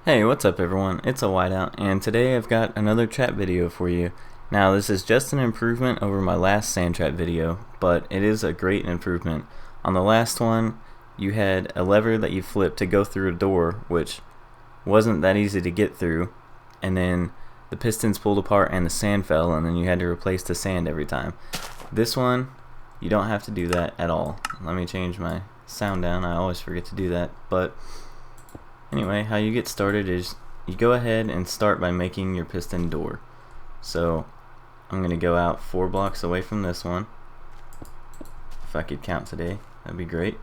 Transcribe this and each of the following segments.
Hey, what's up everyone? It's a whiteout, and today I've got another trap video for you. Now this is just an improvement over my last sand trap video, but it is a great improvement. On the last one, you had a lever that you flipped to go through a door, which wasn't that easy to get through, and then the pistons pulled apart and the sand fell, and then you had to replace the sand every time. This one, you don't have to do that at all. Let me change my sound down. I always forget to do that, but anyway, how you get started is you go ahead and start by making your piston door. So I'm going to go out 4 blocks away from this one. If I could count today, that'd be great.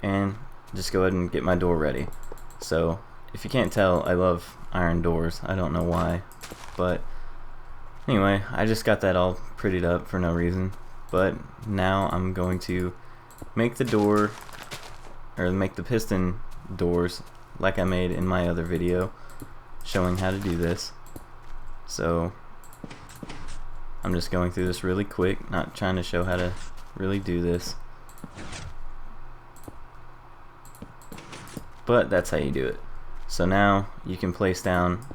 And just go ahead and get my door ready. So if you can't tell, I love iron doors. I don't know why, but anyway, I just got that all prettied up for no reason. But now I'm going to make the door, or make the piston doors like I made in my other video showing how to do this. So I'm just going through this really quick, not trying to show how to really do this, but that's how you do it. So now you can place down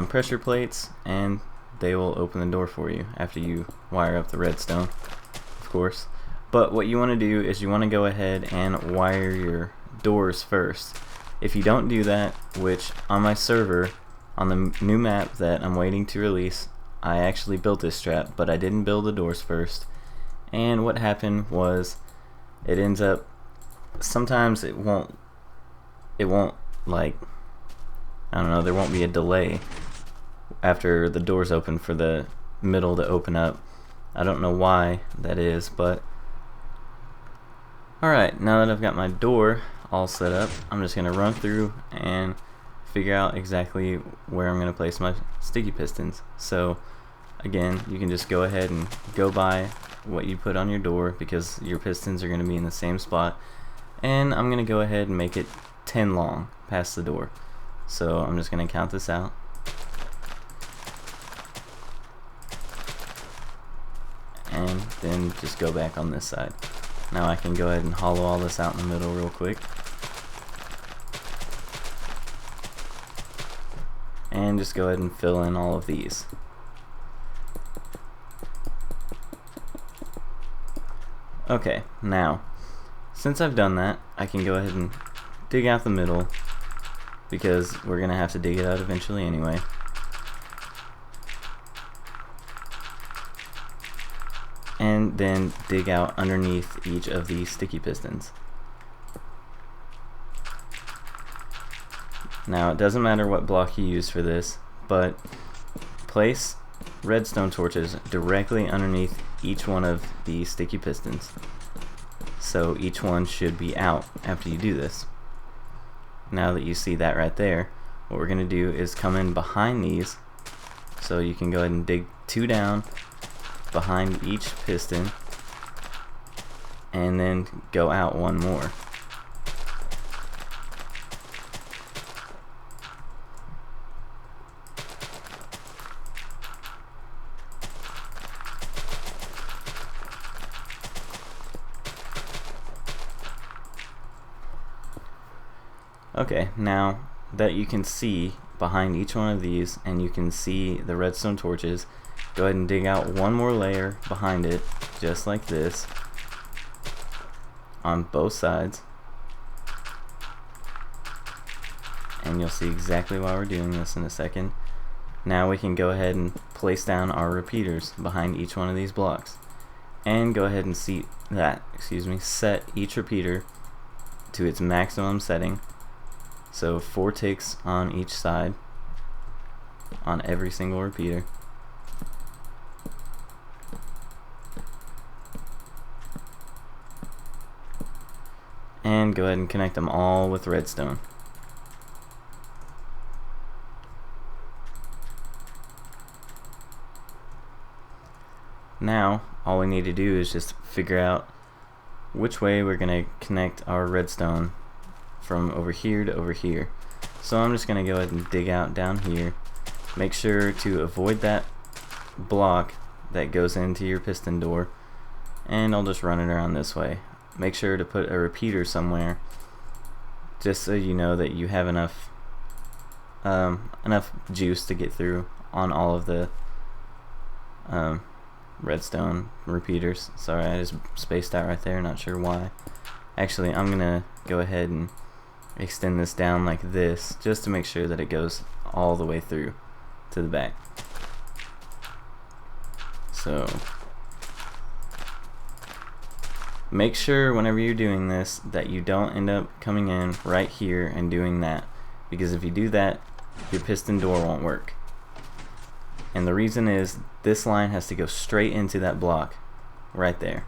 pressure plates, and they will open the door for you after you wire up the redstone, of course. But what you want to do is you want to go ahead and wire your doors first. If you don't do that, which on my server, on the new map that I'm waiting to release, I actually built this trap, but I didn't build the doors first. And what happened was, it ends up, sometimes it won't like, I don't know, there won't be a delay after the doors open for the middle to open up. I don't know why that is, but alright, now that I've got my door all set up, I'm just going to run through and figure out exactly where I'm going to place my sticky pistons. So again, you can just go ahead and go by what you put on your door, because your pistons are going to be in the same spot. And I'm going to go ahead and make it 10 long past the door. So I'm just going to count this out. And then just go back on this side. Now I can go ahead and hollow all this out in the middle real quick. And just go ahead and fill in all of these. Okay, now, since I've done that, I can go ahead and dig out the middle, because we're going to have to dig it out eventually anyway. And then dig out underneath each of these sticky pistons. Now it doesn't matter what block you use for this, but place redstone torches directly underneath each one of the sticky pistons. So each one should be out after you do this. Now that you see that right there, what we're going to do is come in behind these. So you can go ahead and dig 2 down behind each piston, and then go out 1 more. Okay, now that you can see behind each one of these, and you can see the redstone torches, go ahead and dig out 1 more layer behind it, just like this, on both sides. And you'll see exactly why we're doing this in a second. Now we can go ahead and place down our repeaters behind each one of these blocks. And go ahead and set each repeater to its maximum setting. So 4 ticks on each side, on every single repeater. And go ahead and connect them all with redstone. Now all we need to do is just figure out which way we're going to connect our redstone from over here to over here. So I'm just going to go ahead and dig out down here. Make sure to avoid that block that goes into your piston door, and I'll just run it around this way. Make sure to put a repeater somewhere just so you know that you have enough juice to get through on all of the redstone repeaters. Sorry, I just spaced out right there, not sure why. Actually, I'm gonna go ahead and extend this down like this just to make sure that it goes all the way through to the back. So make sure whenever you're doing this that you don't end up coming in right here and doing that, because if you do that, your piston door won't work. And the reason is this line has to go straight into that block right there.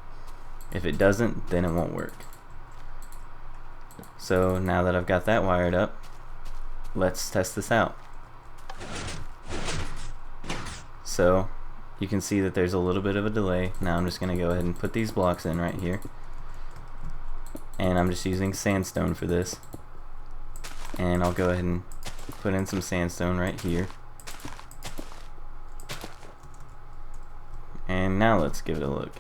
If it doesn't, then it won't work. So now that I've got that wired up, let's test this out. So you can see that there's a little bit of a delay. Now I'm just going to go ahead and put these blocks in right here. And I'm just using sandstone for this. And I'll go ahead and put in some sandstone right here. And now let's give it a look.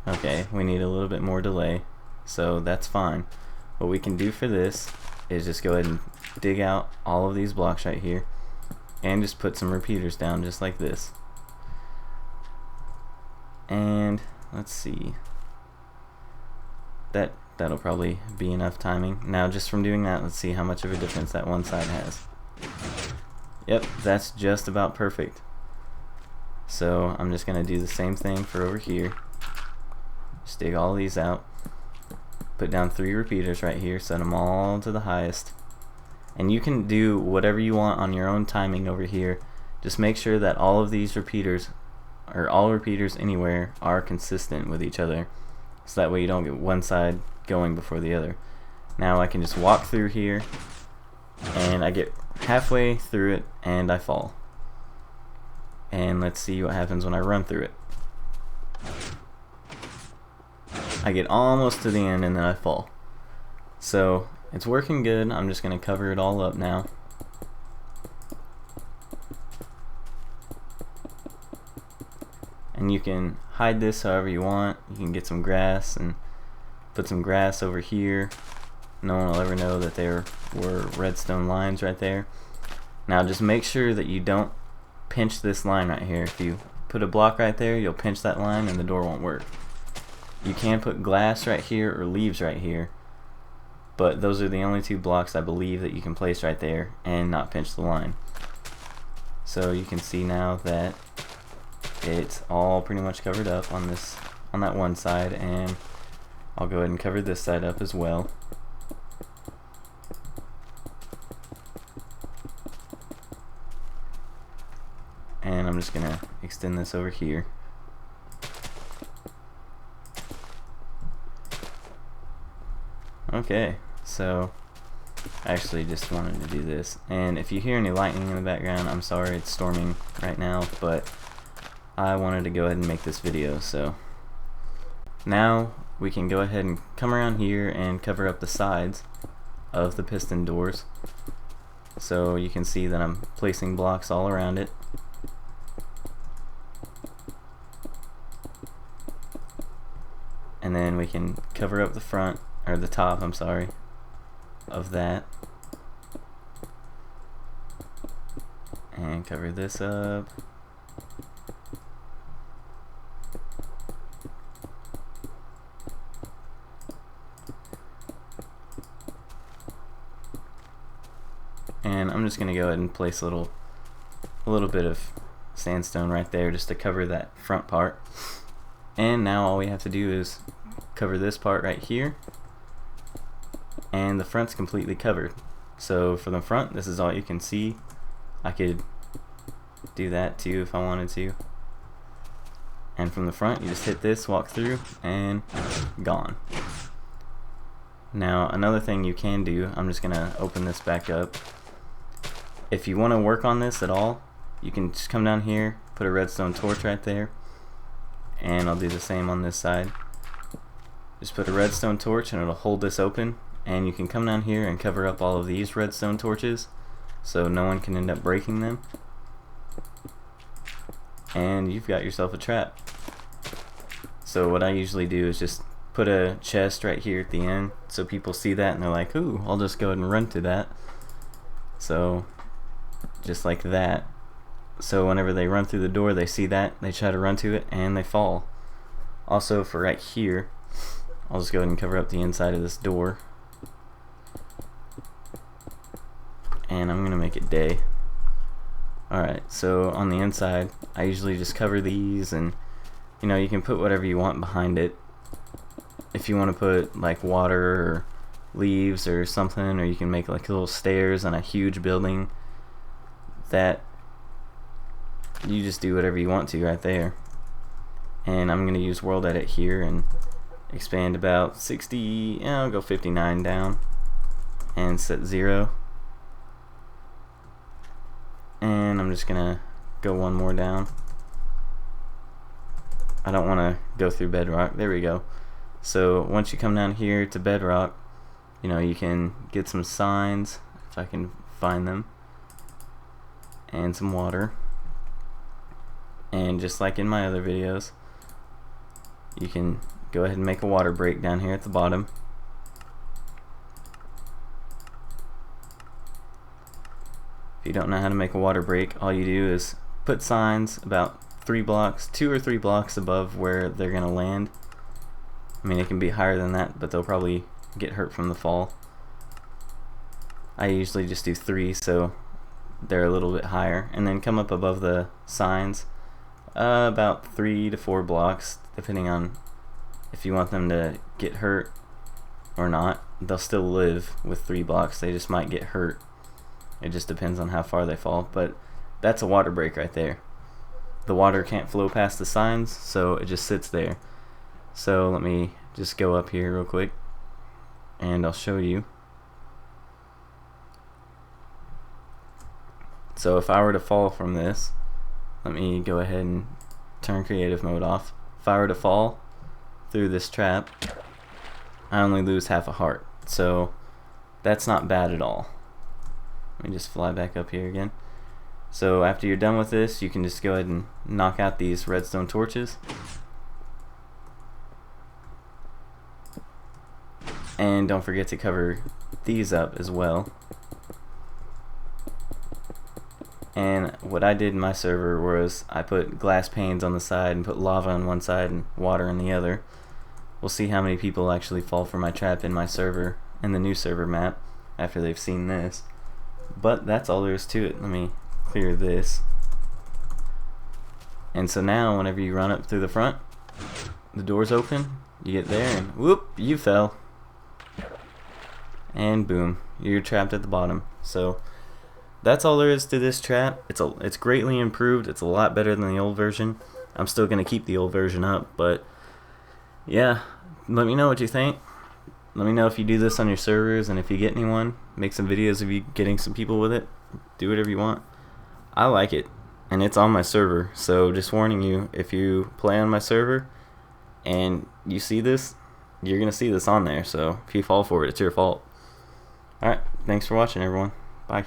Okay, we need a little bit more delay, so that's fine. What we can do for this is just go ahead and dig out all of these blocks right here and just put some repeaters down just like this. And let's see, that'll probably be enough timing. Now just from doing that, let's see how much of a difference that one side has. Yep, that's just about perfect. So I'm just gonna do the same thing for over here. Just dig all these out, put down 3 repeaters right here, set them all to the highest, and you can do whatever you want on your own timing over here. Just make sure that all of these repeaters, or all repeaters anywhere, are consistent with each other, so that way you don't get one side going before the other. Now I can just walk through here and I get halfway through it and I fall. And let's see what happens when I run through it. I get almost to the end and then I fall. So it's working good. I'm just going to cover it all up now. And you can hide this however you want. You can get some grass and put some grass over here. No one will ever know that there were redstone lines right there. Now just make sure that you don't pinch this line right here. If you put a block right there, you'll pinch that line and the door won't work. You can put glass right here or leaves right here, but those are the only 2 blocks I believe that you can place right there and not pinch the line. So you can see now that it's all pretty much covered up on that one side, and I'll go ahead and cover this side up as well. And I'm just gonna extend this over here. Okay, so I actually just wanted to do this, and if you hear any lightning in the background, I'm sorry, it's storming right now, but I wanted to go ahead and make this video. So now we can go ahead and come around here and cover up the sides of the piston doors. So you can see that I'm placing blocks all around it. And then we can cover up the front, or the top, I'm sorry, of that. And cover this up. And I'm just going to go ahead and place a little bit of sandstone right there just to cover that front part. And now all we have to do is cover this part right here, and the front's completely covered. So for the front, this is all you can see. I could do that too if I wanted to. And from the front, you just hit this, walk through, and gone. Now another thing you can do, I'm just gonna open this back up. If you want to work on this at all, you can just come down here, put a redstone torch right there, and I'll do the same on this side. Just put a redstone torch and it'll hold this open, and you can come down here and cover up all of these redstone torches so no one can end up breaking them, and you've got yourself a trap. So what I usually do is just put a chest right here at the end so people see that and they're like, ooh, I'll just go ahead and run to that. So just like that. So whenever they run through the door, they see that, they try to run to it, and they fall. Also, for right here, I'll just go ahead and cover up the inside of this door, and I'm gonna make it day. Alright, so on the inside, I usually just cover these, and you know, you can put whatever you want behind it. If you want to put like water or leaves or something, or you can make like little stairs on a huge building, that you just do whatever you want to right there. And I'm gonna use world edit here and expand about 60, I'll go 59 down and set 0, and I'm just gonna go one more down. I don't want to go through bedrock. There we go. So once you come down here to bedrock, you know, you can get some signs if I can find them, and some water, and just like in my other videos, you can go ahead and make a water break down here at the bottom. If you don't know how to make a water break, all you do is put signs about 3 blocks, 2 or 3 blocks above where they're gonna land. I mean, it can be higher than that, but they'll probably get hurt from the fall. I usually just do 3, so they're a little bit higher, and then come up above the signs about 3 to 4 blocks, depending on if you want them to get hurt or not. They'll still live with 3 blocks, they just might get hurt. It just depends on how far they fall, but that's a water break right there. The water can't flow past the signs, so it just sits there. So let me just go up here real quick and I'll show you. So if I were to fall from this, let me go ahead and turn creative mode off. If I were to fall through this trap, I only lose half a heart, so that's not bad at all. Let me just fly back up here again. So after you're done with this, you can just go ahead and knock out these redstone torches, and don't forget to cover these up as well. And what I did in my server was I put glass panes on the side and put lava on one side and water on the other. We'll see how many people actually fall for my trap in my server, in the new server map, after they've seen this. But that's all there is to it. Let me clear this. And so now whenever you run up through the front, the door's open, you get there and whoop, you fell. And boom, you're trapped at the bottom. So that's all there is to this trap. It's greatly improved. It's a lot better than the old version. I'm still gonna keep the old version up, but yeah, let me know what you think. Let me know if you do this on your servers, and if you get anyone, make some videos of you getting some people with it. Do whatever you want. I like it, and it's on my server, so just warning you, if you play on my server and you see this, you're gonna see this on there. So if you fall for it, it's your fault. Alright, thanks for watching, everyone. Bye.